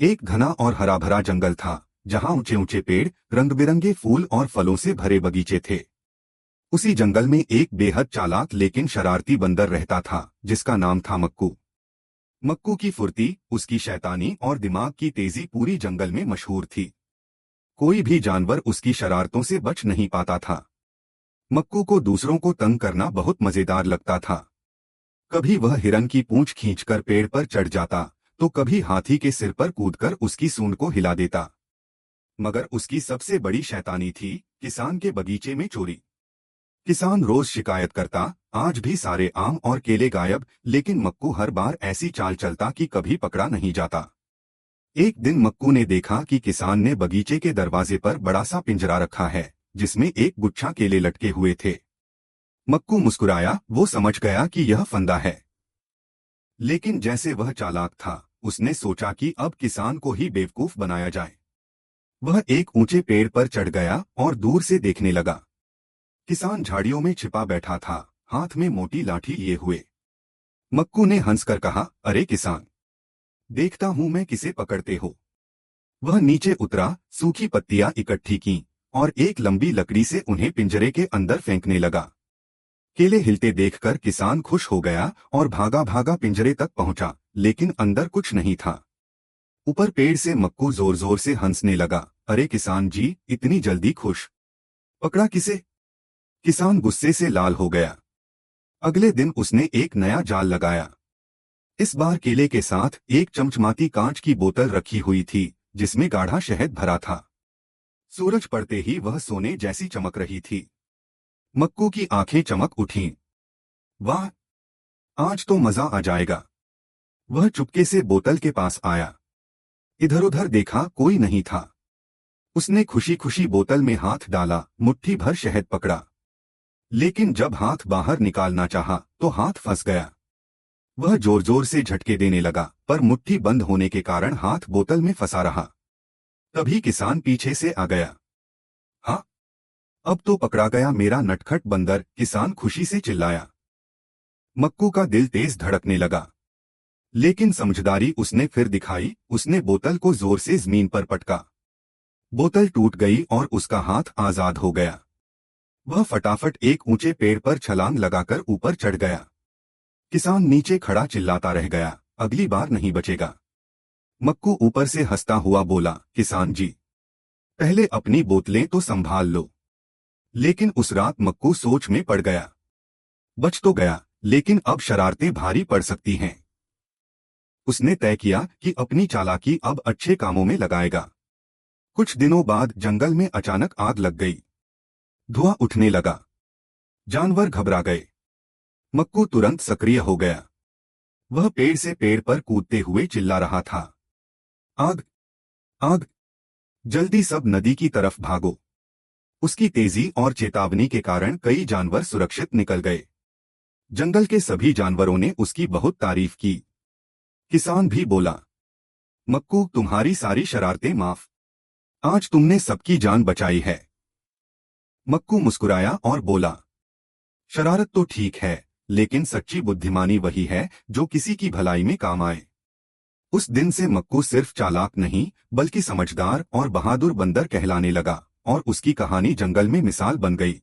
एक घना और हरा भरा जंगल था, जहां ऊंचे ऊंचे पेड़, रंग बिरंगे फूल और फलों से भरे बगीचे थे। उसी जंगल में एक बेहद चालाक लेकिन शरारती बंदर रहता था, जिसका नाम था मक्कू। मक्कू की फुर्ती, उसकी शैतानी और दिमाग की तेजी पूरी जंगल में मशहूर थी। कोई भी जानवर उसकी शरारतों से बच नहीं पाता था। मक्कू को दूसरों को तंग करना बहुत मजेदार लगता था। कभी वह हिरन की पूंछ खींचकर पेड़ पर चढ़ जाता, तो कभी हाथी के सिर पर कूदकर उसकी सूंड को हिला देता। मगर उसकी सबसे बड़ी शैतानी थी किसान के बगीचे में चोरी। किसान रोज शिकायत करता, आज भी सारे आम और केले गायब, लेकिन मक्कू हर बार ऐसी चाल चलता कि कभी पकड़ा नहीं जाता। एक दिन मक्कू ने देखा कि किसान ने बगीचे के दरवाजे पर बड़ा सा पिंजरा रखा है, जिसमें एक गुच्छा केले लटके हुए थे। मक्कू मुस्कुराया, वो समझ गया कि यह फंदा है। लेकिन जैसे वह चालाक था, उसने सोचा कि अब किसान को ही बेवकूफ बनाया जाए। वह एक ऊंचे पेड़ पर चढ़ गया और दूर से देखने लगा। किसान झाड़ियों में छिपा बैठा था, हाथ में मोटी लाठी लिए हुए। मक्कू ने हंसकर कहा, अरे किसान, देखता हूं मैं किसे पकड़ते हो। वह नीचे उतरा, सूखी पत्तियां इकट्ठी की और एक लंबी लकड़ी से उन्हें पिंजरे के अंदर फेंकने लगा। केले हिलते देखकर किसान खुश हो गया और भागा भागा पिंजरे तक पहुंचा, लेकिन अंदर कुछ नहीं था। ऊपर पेड़ से मक्कू जोर जोर से हंसने लगा, अरे किसान जी, इतनी जल्दी खुश? पकड़ा किसे? किसान गुस्से से लाल हो गया। अगले दिन उसने एक नया जाल लगाया। इस बार केले के साथ एक चमचमाती कांच की बोतल रखी हुई थी, जिसमें गाढ़ा शहद भरा था। सूरज पड़ते ही वह सोने जैसी चमक रही थी। मक्कू की आंखें चमक उठीं। वाह, आज तो मजा आ जाएगा। वह चुपके से बोतल के पास आया। इधर उधर देखा, कोई नहीं था। उसने खुशी खुशी बोतल में हाथ डाला, मुट्ठी भर शहद पकड़ा। लेकिन जब हाथ बाहर निकालना चाहा, तो हाथ फंस गया। वह जोर जोर से झटके देने लगा, पर मुट्ठी बंद होने के कारण हाथ बोतल में फंसा रहा। तभी किसान पीछे से आ गया। हाँ, अब तो पकड़ा गया मेरा नटखट बंदर, किसान खुशी से चिल्लाया। मक्कू का दिल तेज धड़कने लगा। लेकिन समझदारी उसने फिर दिखाई, उसने बोतल को जोर से जमीन पर पटका। बोतल टूट गई और उसका हाथ आजाद हो गया। वह फटाफट एक ऊंचे पेड़ पर छलांग लगाकर ऊपर चढ़ गया। किसान नीचे खड़ा चिल्लाता रह गया, अगली बार नहीं बचेगा। मक्कू ऊपर से हंसता हुआ बोला, किसान जी, पहले अपनी बोतलें तो संभाल लो। लेकिन उस रात मक्कू सोच में पड़ गया। बच तो गया, लेकिन अब शरारतें भारी पड़ सकती हैं। उसने तय किया कि अपनी चालाकी अब अच्छे कामों में लगाएगा। कुछ दिनों बाद जंगल में अचानक आग लग गई। धुआं उठने लगा। जानवर घबरा गए। मक्कू तुरंत सक्रिय हो गया। वह पेड़ से पेड़ पर कूदते हुए चिल्ला रहा था, आग, आग, जल्दी सब नदी की तरफ भागो। उसकी तेजी और चेतावनी के कारण कई जानवर सुरक्षित निकल गए। जंगल के सभी जानवरों ने उसकी बहुत तारीफ की। किसान भी बोला, मक्कू, तुम्हारी सारी शरारतें माफ। आज तुमने सबकी जान बचाई है। मक्कू मुस्कुराया और बोला, शरारत तो ठीक है, लेकिन सच्ची बुद्धिमानी वही है जो किसी की भलाई में काम आए। उस दिन से मक्कू सिर्फ चालाक नहीं, बल्कि समझदार और बहादुर बंदर कहलाने लगा और उसकी कहानी जंगल में मिसाल बन गई।